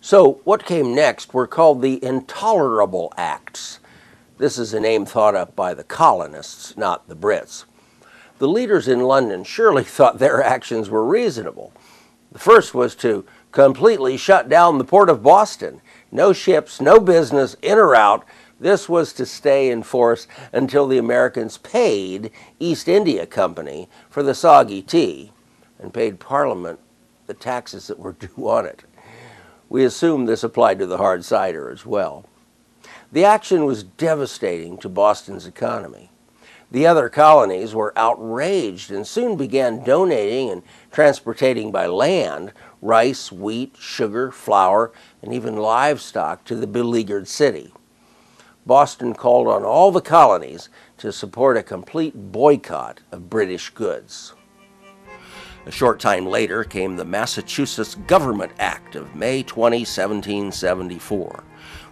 So what came next were called the Intolerable Acts. This is a name thought up by the colonists, not the Brits. The leaders in London surely thought their actions were reasonable. The first was to completely shut down the port of Boston. No ships, no business, in or out. This was to stay in force until the Americans paid East India Company for the soggy tea and paid Parliament the taxes that were due on it. We assume this applied to the hard cider as well. The action was devastating to Boston's economy. The other colonies were outraged and soon began donating and transportating by land rice, wheat, sugar, flour, and even livestock to the beleaguered city. Boston called on all the colonies to support a complete boycott of British goods. A short time later came the Massachusetts Government Act of May 20, 1774.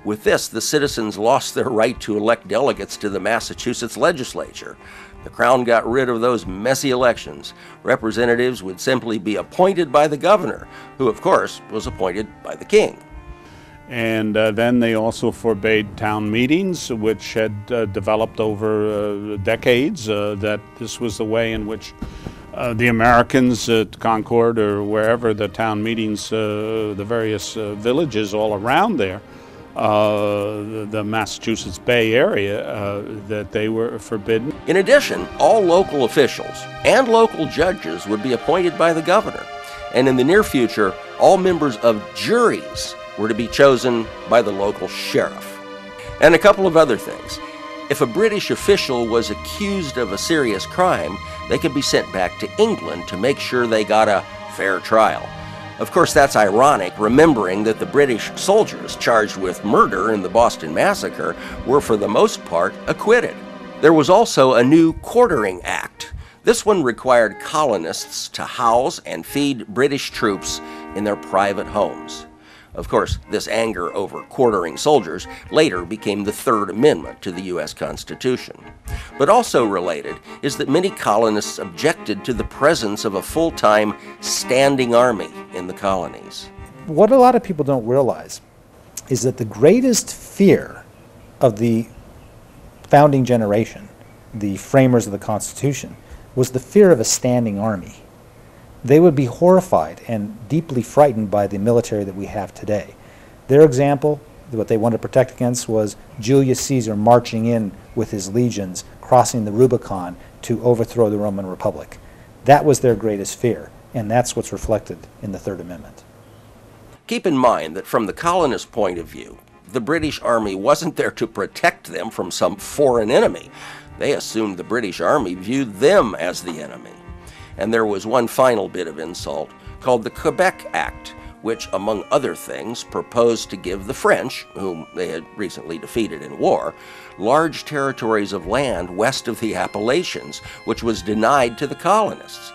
With this, the citizens lost their right to elect delegates to the Massachusetts legislature. The Crown got rid of those messy elections. Representatives would simply be appointed by the governor, who, of course, was appointed by the king. And then they also forbade town meetings, which had developed over decades, that this was the way in which the Americans at Concord or wherever the town meetings, the various villages all around there, the Massachusetts Bay Area, that they were forbidden. In addition, all local officials and local judges would be appointed by the governor. And in the near future, all members of juries were to be chosen by the local sheriff. And a couple of other things. If a British official was accused of a serious crime, they could be sent back to England to make sure they got a fair trial. Of course, that's ironic, remembering that the British soldiers charged with murder in the Boston Massacre were for the most part acquitted. There was also a new Quartering Act. This one required colonists to house and feed British troops in their private homes. Of course, this anger over quartering soldiers later became the Third Amendment to the U.S. Constitution. But also related is that many colonists objected to the presence of a full-time standing army in the colonies. What a lot of people don't realize is that the greatest fear of the founding generation, the framers of the Constitution, was the fear of a standing army. They would be horrified and deeply frightened by the military that we have today. Their example, what they wanted to protect against, was Julius Caesar marching in with his legions, crossing the Rubicon to overthrow the Roman Republic. That was their greatest fear, and that's what's reflected in the Third Amendment. Keep in mind that from the colonist point of view, the British Army wasn't there to protect them from some foreign enemy. They assumed the British Army viewed them as the enemy. And there was one final bit of insult called the Quebec Act, which, among other things, proposed to give the French, whom they had recently defeated in war, large territories of land west of the Appalachians, which was denied to the colonists.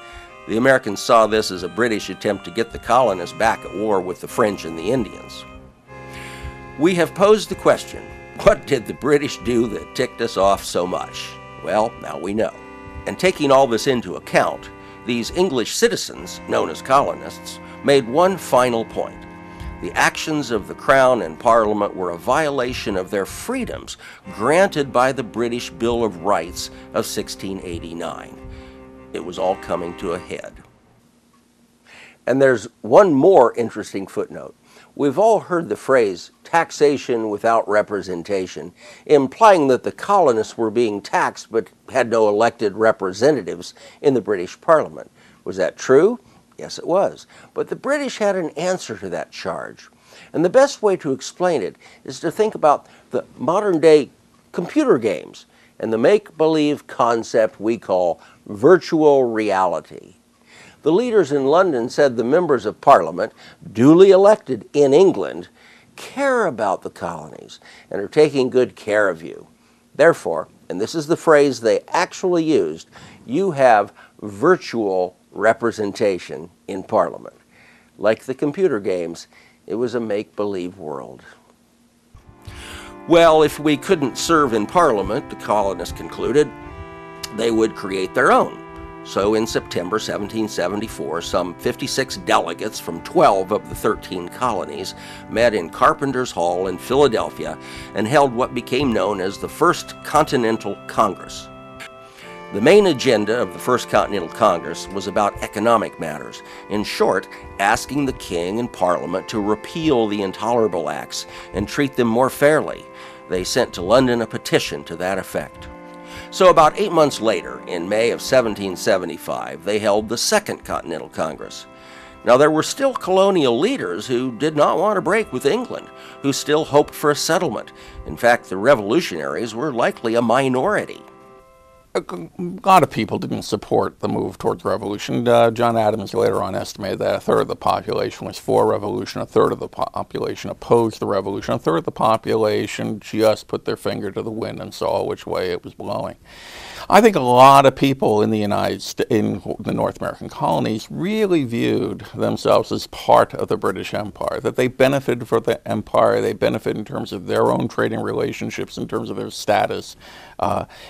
The Americans saw this as a British attempt to get the colonists back at war with the French and the Indians. We have posed the question, what did the British do that ticked us off so much? Well, now we know. And taking all this into account, these English citizens, known as colonists, made one final point. The actions of the Crown and Parliament were a violation of their freedoms granted by the British Bill of Rights of 1689. It was all coming to a head. And there's one more interesting footnote. We've all heard the phrase taxation without representation, implying that the colonists were being taxed but had no elected representatives in the British Parliament. Was that true? Yes, it was. But the British had an answer to that charge. And the best way to explain it is to think about the modern-day computer games and the make-believe concept we call virtual reality. The leaders in London said the members of Parliament, duly elected in England, care about the colonies and are taking good care of you. Therefore, and this is the phrase they actually used, you have virtual representation in Parliament. Like the computer games, it was a make-believe world. Well, if we couldn't serve in Parliament, the colonists concluded, they would create their own. So in September 1774, some 56 delegates from 12 of the 13 colonies met in Carpenter's Hall in Philadelphia and held what became known as the First Continental Congress. The main agenda of the First Continental Congress was about economic matters. In short, asking the king and Parliament to repeal the intolerable acts and treat them more fairly. They sent to London a petition to that effect. So about 8 months later, in May of 1775, they held the Second Continental Congress. Now, there were still colonial leaders who did not want to break with England, who still hoped for a settlement. In fact, the revolutionaries were likely a minority. A lot of people didn't support the move towards revolution. John Adams later on estimated that a third of the population was for revolution, a third of the population opposed the revolution, a third of the population just put their finger to the wind and saw which way it was blowing. I think a lot of people in the in the North American colonies really viewed themselves as part of the British Empire, that they benefited from the empire, they benefited in terms of their own trading relationships, in terms of their status,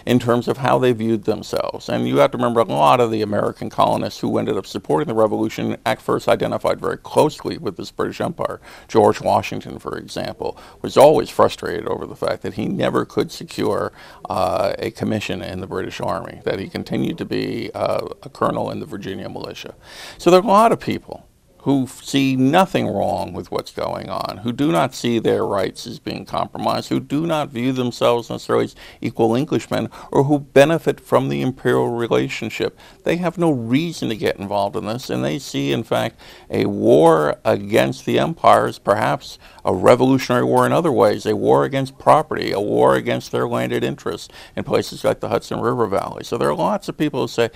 in terms of how they viewed themselves. And you have to remember, a lot of the American colonists who ended up supporting the revolution at first identified very closely with this British Empire. George Washington, for example, was always frustrated over the fact that he never could secure a commission in the British Army, that he continued to be a colonel in the Virginia militia. So there are a lot of people who see nothing wrong with what's going on, who do not see their rights as being compromised, who do not view themselves necessarily as equal Englishmen, or who benefit from the imperial relationship. They have no reason to get involved in this, and they see, in fact, a war against the empire as perhaps a revolutionary war in other ways, a war against property, a war against their landed interests in places like the Hudson River Valley. So there are lots of people who say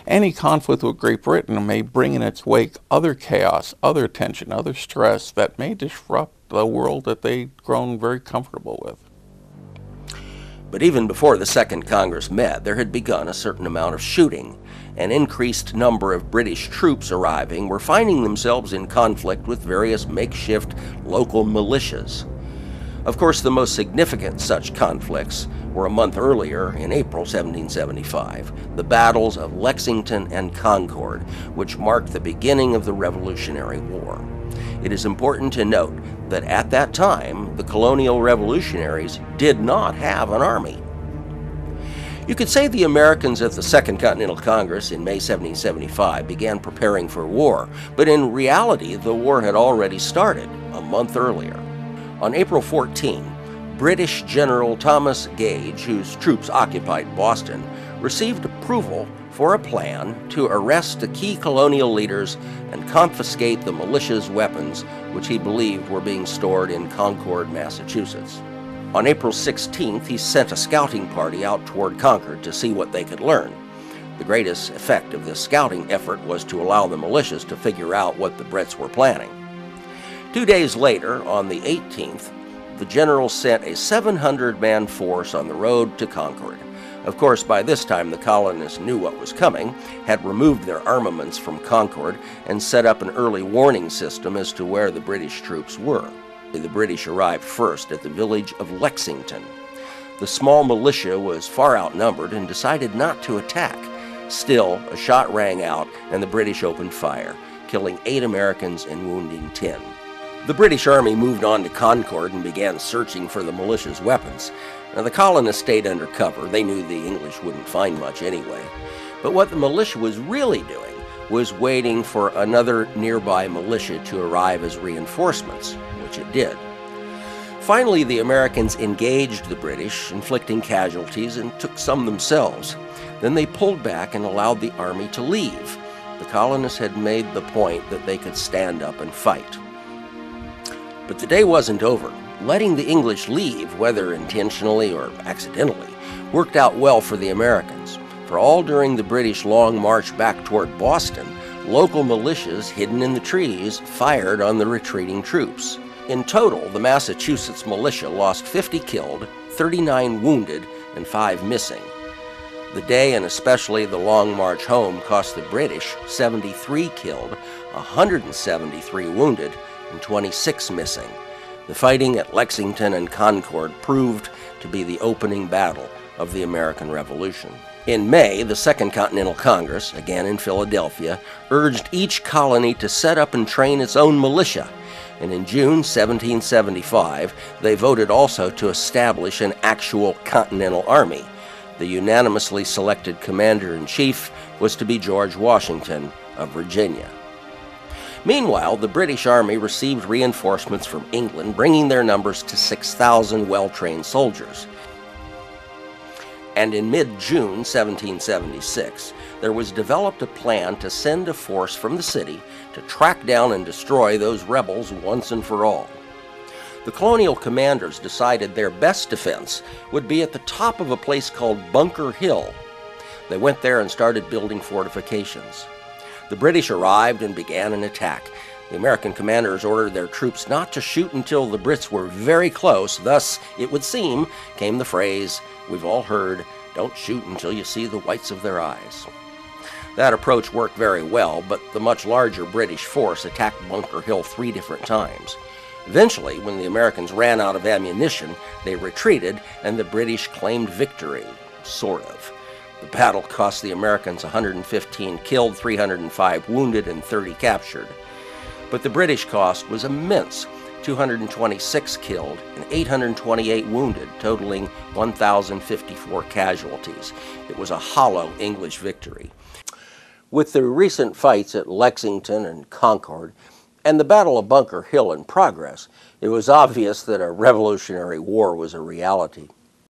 any conflict with Great Britain may bring in its wake other chaos, other tension, other stress that may disrupt the world that they've grown very comfortable with. But even before the Second Congress met, there had begun a certain amount of shooting. An increased number of British troops arriving were finding themselves in conflict with various makeshift local militias. Of course, the most significant such conflicts were a month earlier, in April 1775, the battles of Lexington and Concord, which marked the beginning of the Revolutionary War. It is important to note that at that time, the colonial revolutionaries did not have an army. You could say the Americans at the Second Continental Congress in May 1775 began preparing for war, but in reality, the war had already started a month earlier. On April 14, British General Thomas Gage, whose troops occupied Boston, received approval for a plan to arrest the key colonial leaders and confiscate the militia's weapons, which he believed were being stored in Concord, Massachusetts. On April 16th, he sent a scouting party out toward Concord to see what they could learn. The greatest effect of this scouting effort was to allow the militias to figure out what the Brits were planning. 2 days later, on the 18th, the general sent a 700-man force on the road to Concord. Of course, by this time, the colonists knew what was coming, had removed their armaments from Concord, and set up an early warning system as to where the British troops were. The British arrived first at the village of Lexington. The small militia was far outnumbered and decided not to attack. Still, a shot rang out and the British opened fire, killing 8 Americans and wounding 10. The British Army moved on to Concord and began searching for the militia's weapons. Now, the colonists stayed under cover. They knew the English wouldn't find much anyway. But what the militia was really doing was waiting for another nearby militia to arrive as reinforcements, which it did. Finally, the Americans engaged the British, inflicting casualties, and took some themselves. Then they pulled back and allowed the army to leave. The colonists had made the point that they could stand up and fight. But the day wasn't over. Letting the English leave, whether intentionally or accidentally, worked out well for the Americans. For all during the British long march back toward Boston, local militias hidden in the trees fired on the retreating troops. In total, the Massachusetts militia lost 50 killed, 39 wounded, and 5 missing. The day, and especially the long march home, cost the British 73 killed, 173 wounded, and 26 missing. The fighting at Lexington and Concord proved to be the opening battle of the American Revolution. In May, the Second Continental Congress, again in Philadelphia, urged each colony to set up and train its own militia, and in June 1775, they voted also to establish an actual Continental Army. The unanimously selected commander-in-chief was to be George Washington of Virginia. Meanwhile, the British Army received reinforcements from England, bringing their numbers to 6,000 well-trained soldiers. And in mid-June 1776, there was developed a plan to send a force from the city to track down and destroy those rebels once and for all. The colonial commanders decided their best defense would be at the top of a place called Bunker Hill. They went there and started building fortifications. The British arrived and began an attack. The American commanders ordered their troops not to shoot until the Brits were very close. Thus, it would seem, came the phrase we've all heard, "Don't shoot until you see the whites of their eyes." That approach worked very well, but the much larger British force attacked Bunker Hill 3 different times. Eventually, when the Americans ran out of ammunition, they retreated and the British claimed victory, sort of. The battle cost the Americans 115 killed, 305 wounded, and 30 captured. But the British cost was immense, 226 killed and 828 wounded, totaling 1,054 casualties. It was a hollow English victory. With the recent fights at Lexington and Concord, and the Battle of Bunker Hill in progress, it was obvious that a Revolutionary War was a reality.